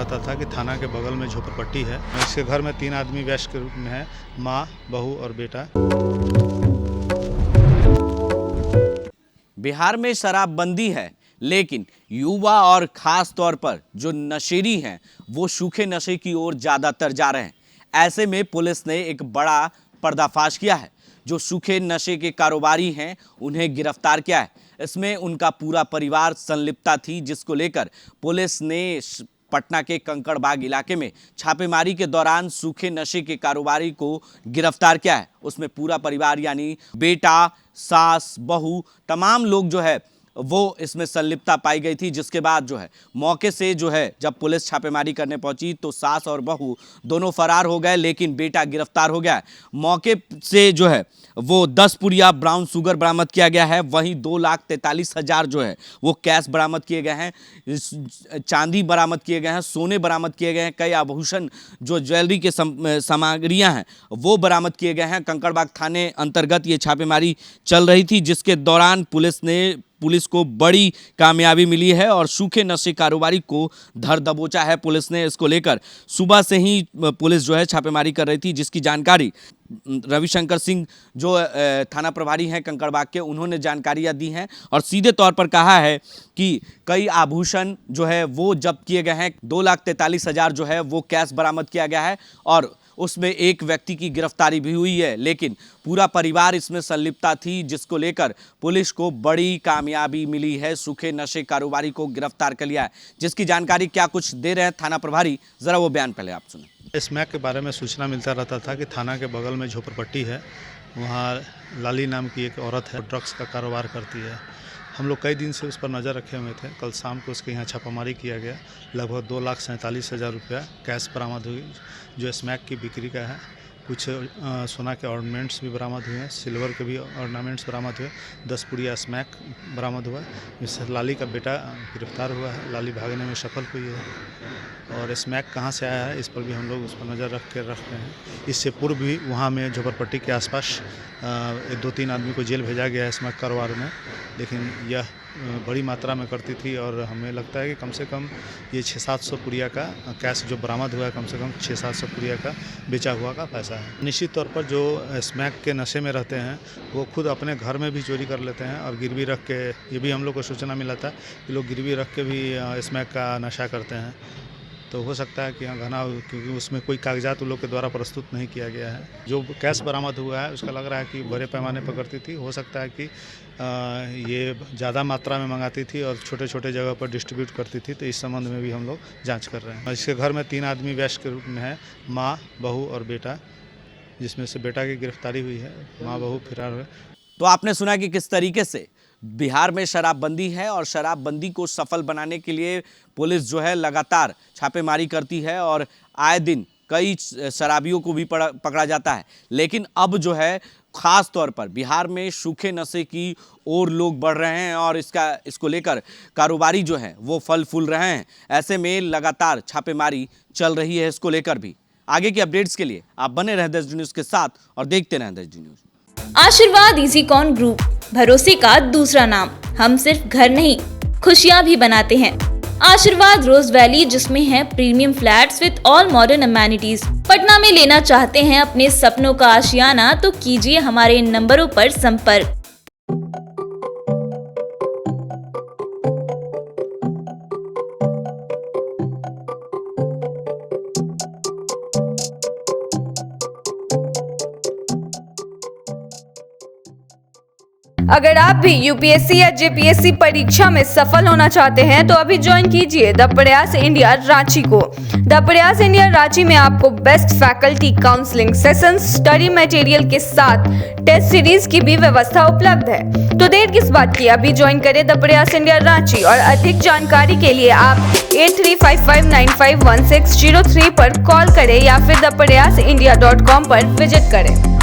रहता था कि थाना के बगल में झोपड़पट्टी है। इसके घर में 3 आदमी वयस्क के रूप में है, माँ, बहू और बेटा। बिहार में शराबबंदी है, लेकिन युवा और खास तौर पर जो नशेड़ी हैं वो सूखे नशे की ओर ज़्यादातर जा रहे हैं। ऐसे में पुलिस ने एक बड़ा पर्दाफाश किया है। जो सूखे नशे के कारोबारी हैं उन्हें गिरफ्तार किया है। इसमें उनका पूरा परिवार संलिप्तता थी, जिसको लेकर पुलिस ने पटना के कंकड़बाग इलाके में छापेमारी के दौरान सूखे नशे के कारोबारी को गिरफ्तार किया है। उसमें पूरा परिवार यानी बेटा, सास, बहू, तमाम लोग जो है वो इसमें संलिप्तता पाई गई थी। जिसके बाद जो है मौके से जो है जब पुलिस छापेमारी करने पहुंची तो सास और बहू दोनों फरार हो गए, लेकिन बेटा गिरफ्तार हो गया है। मौके से जो है वो 10 पुड़िया ब्राउन शुगर बरामद किया गया है। वहीं 2,43,000 जो है वो कैश बरामद किए गए हैं, चांदी बरामद किए गए हैं, सोने बरामद किए गए हैं, कई आभूषण जो ज्वेलरी के सामग्रियां हैं वो बरामद किए गए हैं। कंकड़बाग थाने अंतर्गत ये छापेमारी चल रही थी, जिसके दौरान पुलिस को बड़ी कामयाबी मिली है और सूखे नशे कारोबारी को धर दबोचा है पुलिस ने। इसको लेकर सुबह से ही पुलिस जो है छापेमारी कर रही थी, जिसकी जानकारी रविशंकर सिंह जो थाना प्रभारी हैं कंकड़बाग के, उन्होंने जानकारियां दी हैं और सीधे तौर पर कहा है कि कई आभूषण जो है वो जब्त किए गए हैं। 2,43,000 जो है वो कैश बरामद किया गया है और उसमें एक व्यक्ति की गिरफ्तारी भी हुई है, लेकिन पूरा परिवार इसमें संलिप्तता थी, जिसको लेकर पुलिस को बड़ी कामयाबी मिली है। सूखे नशे कारोबारी को गिरफ्तार कर लिया है, जिसकी जानकारी क्या कुछ दे रहे हैं थाना प्रभारी, जरा वो बयान पहले आप सुने। स्मैक के बारे में सूचना मिलता रहता था कि थाना के बगल में झोपड़पट्टी है, वहाँ लाली नाम की एक औरत है, ड्रग्स का कारोबार करती है। हम लोग कई दिन से उस पर नज़र रखे हुए थे। कल शाम को उसके यहाँ छापामारी किया गया। लगभग 2,47,000 रुपया कैश बरामद हुई, जो स्मैक की बिक्री का है। कुछ सोना के ऑर्नामेंट्स भी बरामद हुए हैं, सिल्वर के भी ऑर्नामेंट्स बरामद हुए। 10 पुड़िया स्मैक बरामद हुआ। इससे लाली का बेटा गिरफ्तार हुआ है, लाली भागने में सफल हुई है। और स्मैक कहाँ से आया है इस पर भी हम लोग उस पर नज़र रख रहे हैं। इससे पूर्व भी वहाँ में झोपड़पट्टी के आसपास 2-3 आदमी को जेल भेजा गया है स्मैक कारोबार में, लेकिन यह बड़ी मात्रा में करती थी और हमें लगता है कि कम से कम ये 600-700 पुड़िया का कैश जो बरामद हुआ है, कम से कम 600-700 पुड़िया का बेचा हुआ का पैसा है। निश्चित तौर पर जो स्मैक के नशे में रहते हैं वो खुद अपने घर में भी चोरी कर लेते हैं और गिरवी रख के, ये भी हम लोग को सूचना मिला था कि लोग गिरवी रख के भी स्मैक का नशा करते हैं। तो हो सकता है कि घना, क्योंकि उसमें कोई कागजात उन लोग के द्वारा प्रस्तुत नहीं किया गया है। जो कैश बरामद हुआ है उसका लग रहा है कि बड़े पैमाने पर करती थी। हो सकता है कि ये ज़्यादा मात्रा में मंगाती थी और छोटे छोटे जगह पर डिस्ट्रीब्यूट करती थी। तो इस संबंध में भी हम लोग जांच कर रहे हैं। इसके घर में 3 आदमी वयस्क के रूप में है, माँ, बहू और बेटा, जिसमें से बेटा की गिरफ्तारी हुई है, माँ बहू फरार हुए। तो आपने सुना कि किस तरीके से बिहार में शराबबंदी है और शराबबंदी को सफल बनाने के लिए पुलिस जो है लगातार छापेमारी करती है और आए दिन कई शराबियों को भी पकड़ा जाता है। लेकिन अब जो है खास तौर पर बिहार में सूखे नशे की ओर लोग बढ़ रहे हैं और इसको लेकर कारोबारी जो हैं वो फल फूल रहे हैं। ऐसे में लगातार छापेमारी चल रही है। इसको लेकर भी आगे की अपडेट्स के लिए आप बने रहें देश न्यूज़ के साथ और देखते रहें देश न्यूज़। आशीर्वाद इजीकॉन ग्रुप, भरोसे का दूसरा नाम। हम सिर्फ घर नहीं, खुशियां भी बनाते हैं। आशीर्वाद रोज वैली, जिसमें है premium flats with all modern amenities. Patna में लेना चाहते हैं अपने सपनों का आशियाना, तो कीजिए हमारे इन नंबरों पर संपर्क। अगर आप भी यूपीएससी या जेपीएससी परीक्षा में सफल होना चाहते हैं तो अभी ज्वाइन कीजिए द प्रयास इंडिया रांची को। द प्रयास इंडिया रांची में आपको best faculty, counselling sessions, study material के साथ टेस्ट सीरीज की भी व्यवस्था उपलब्ध है। तो देर किस बात की, अभी ज्वाइन करें द प्रयास इंडिया रांची। और अधिक जानकारी के लिए आप 8355951603 पर कॉल करें या फिर thepryasindia.com पर विजिट करें।